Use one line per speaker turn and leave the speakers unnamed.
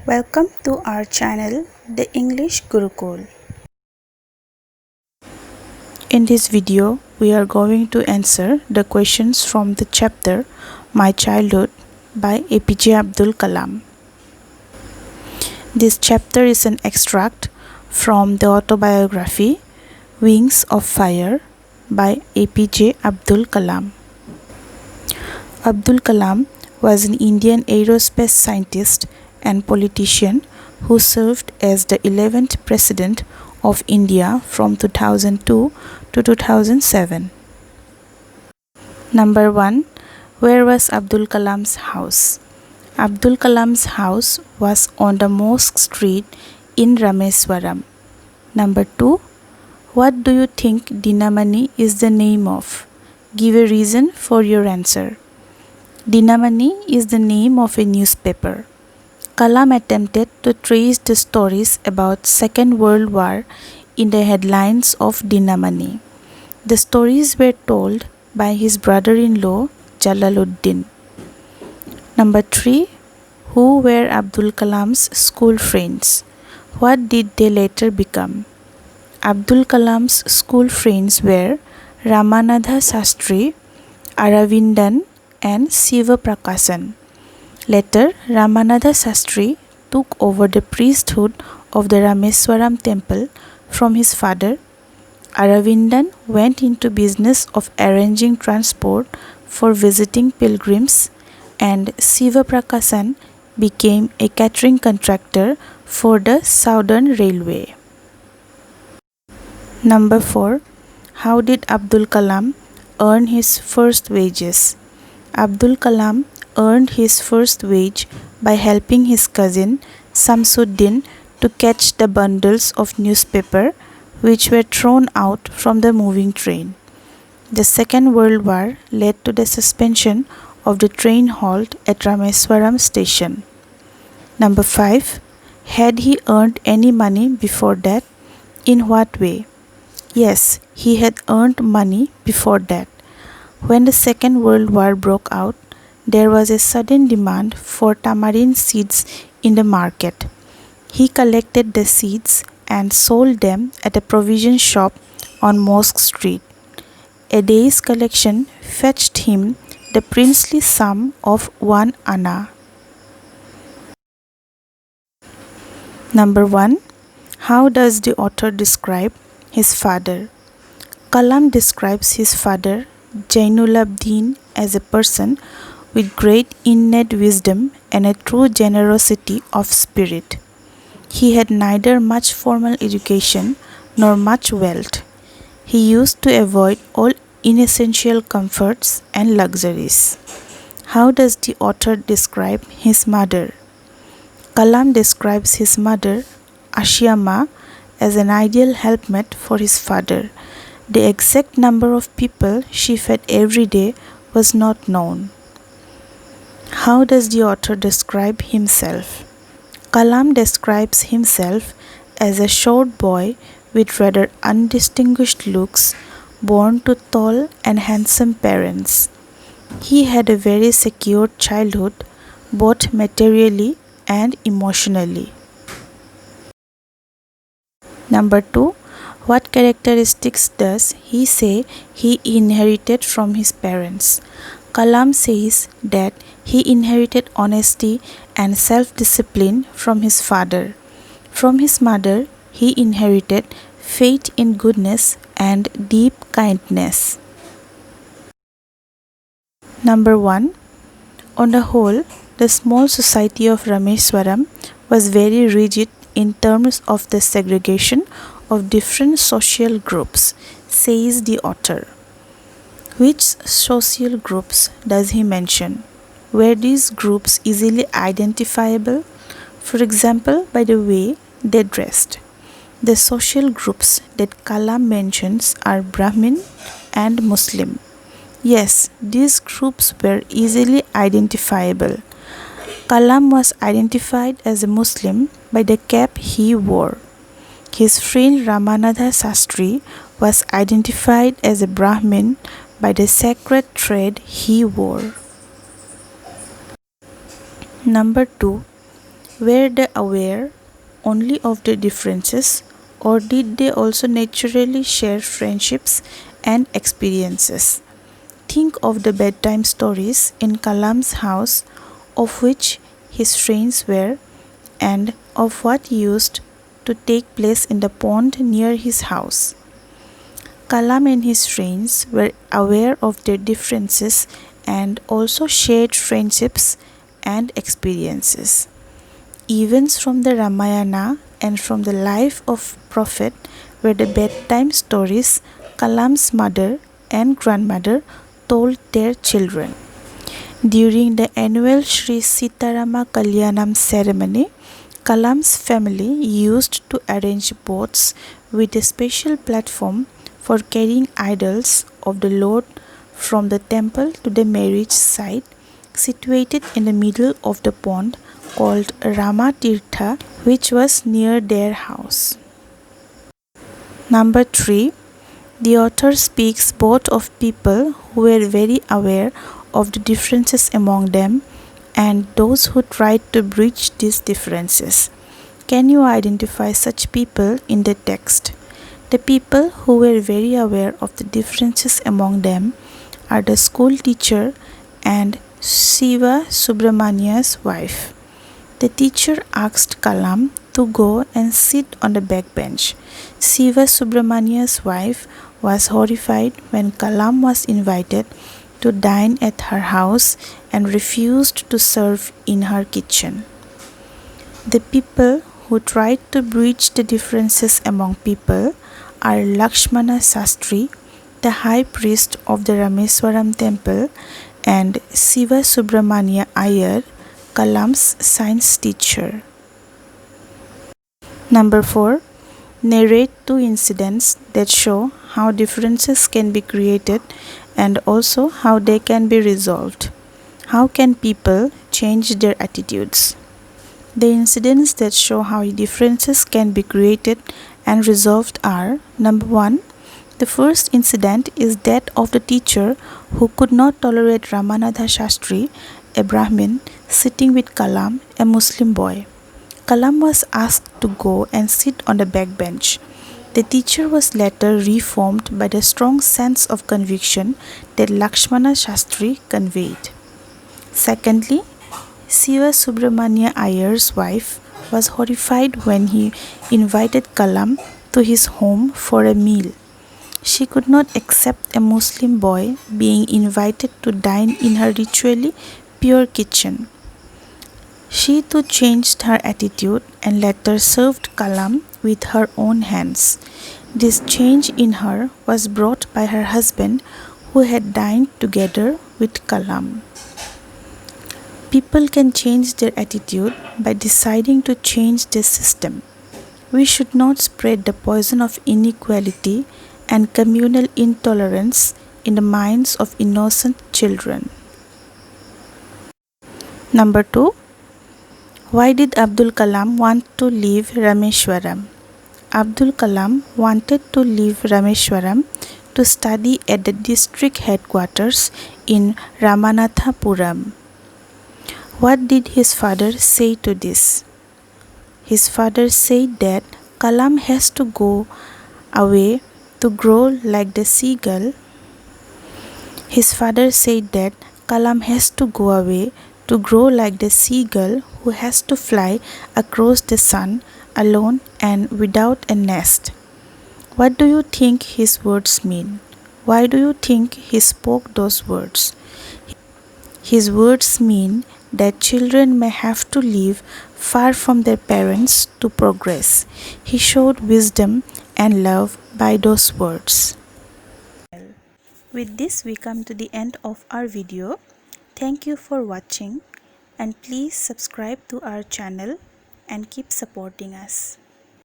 Welcome to our channel, the English Gurukul. In this video, we are going to answer the questions from the chapter My Childhood by APJ Abdul Kalam. This chapter is an extract from the autobiography Wings of Fire by APJ Abdul Kalam. Abdul Kalam was an Indian aerospace scientist and politician who served as the 11th President of India from 2002 to 2007. Number 1. Where was Abdul Kalam's house? Abdul Kalam's house was on the Mosque Street in Rameshwaram. Number 2. What do you think Dinamani is the name of? Give a reason for your answer. Dinamani is the name of a newspaper. Kalam attempted to trace the stories about Second World War in the headlines of Dinamani. The stories were told by his brother-in-law Jalaluddin. Number 3. Who were Abdul Kalam's school friends? What did they later become? Abdul Kalam's school friends were Ramanatha Sastry, Aravindan and Siva Prakasan. Later, Ramanatha Sastry took over the priesthood of the Rameshwaram temple from his father. Aravindan went into business of arranging transport for visiting pilgrims, and Siva Prakasan became a catering contractor for the Southern Railway. Number 4. How did Abdul Kalam earn his first wages? Abdul Kalam earned his first wage by helping his cousin Samsuddin to catch the bundles of newspaper which were thrown out from the moving train. The Second World War led to the suspension of the train halt at Rameswaram station. Number 5. Had he earned any money before that? In what way? Yes, he had earned money before that. When the Second World War broke out, there was a sudden demand for tamarind seeds in the market. He collected the seeds and sold them at a provision shop on Mosque Street. A day's collection fetched him the princely sum of 1 anna. Number 1. How does the author describe his father? Kalam describes his father Jainulabdin as a person with great innate wisdom and a true generosity of spirit. He had neither much formal education nor much wealth. He used to avoid all inessential comforts and luxuries. How does the author describe his mother? Kalam describes his mother, Ashiyama, as an ideal helpmate for his father. The exact number of people she fed every day was not known. How does the author describe himself? Kalam describes himself as a short boy with rather undistinguished looks, born to tall and handsome parents. He had a very secure childhood, both materially and emotionally. Number 2. What characteristics does he say he inherited from his parents? Kalam says that he inherited honesty and self-discipline from his father. From his mother, he inherited faith in goodness and deep kindness. Number 1. On the whole, the small society of Rameswaram was very rigid in terms of the segregation of different social groups, says the author. Which social groups does he mention? Were these groups easily identifiable? For example, by the way they dressed. The social groups that Kalam mentions are Brahmin and Muslim. Yes, these groups were easily identifiable. Kalam was identified as a Muslim by the cap he wore. His friend Ramanatha Sastry was identified as a Brahmin by the sacred thread he wore. Number 2. Were they aware only of their differences, or did they also naturally share friendships and experiences? Think of the bedtime stories in Kalam's house, of which his friends were, and of what used to take place in the pond near his house. Kalam and his friends were aware of their differences and also shared friendships and experiences. Events from the Ramayana and from the life of Prophet were the bedtime stories Kalam's mother and grandmother told their children. During the annual Sri Sitarama Kalyanam ceremony, Kalam's family used to arrange boats with a special platform for carrying idols of the Lord from the temple to the marriage site situated in the middle of the pond called Rama Tirtha, which was near their house. Number 3. The author speaks both of people who were very aware of the differences among them and those who tried to bridge these differences. Can you identify such people in the text? The people who were very aware of the differences among them are the school teacher and Siva Subramania's wife. The teacher asked Kalam to go and sit on the backbench. Siva Subramania's wife was horrified when Kalam was invited to dine at her house and refused to serve in her kitchen. The people who tried to bridge the differences among people are Lakshmana Sastri, the high priest of the Rameshwaram temple, and Siva Subramania Iyer, Kalam's science teacher. Number 4. Narrate 2 incidents that show how differences can be created and also how they can be resolved. How can people change their attitudes? The incidents that show how differences can be created and resolved are: Number 1. The first incident is that of the teacher who could not tolerate Ramanatha Shastri, a Brahmin, sitting with Kalam, a Muslim boy. Kalam was asked to go and sit on the backbench. The teacher was later reformed by the strong sense of conviction that Lakshmana Shastri conveyed. Secondly, Siva Subramania Iyer's wife was horrified when he invited Kalam to his home for a meal. She could not accept a Muslim boy being invited to dine in her ritually pure kitchen. She too changed her attitude and later served Kalam with her own hands. This change in her was brought by her husband, who had dined together with Kalam. People can change their attitude by deciding to change the system. We should not spread the poison of inequality and communal intolerance in the minds of innocent children. Number 2. Why did Abdul Kalam want to leave Rameshwaram? Abdul Kalam wanted to leave Rameshwaram to study at the district headquarters in Ramanathapuram. What did his father say to this? His father said that Kalam has to go away to grow like the seagull. His father said that Kalam has to go away to grow like the seagull who has to fly across the sun alone and without a nest. What do you think his words mean? Why do you think he spoke those words? His words mean that children may have to live far from their parents to progress. He showed wisdom and love by those words. With this, we come to the end of our video. Thank you for watching, and please subscribe to our channel and keep supporting us.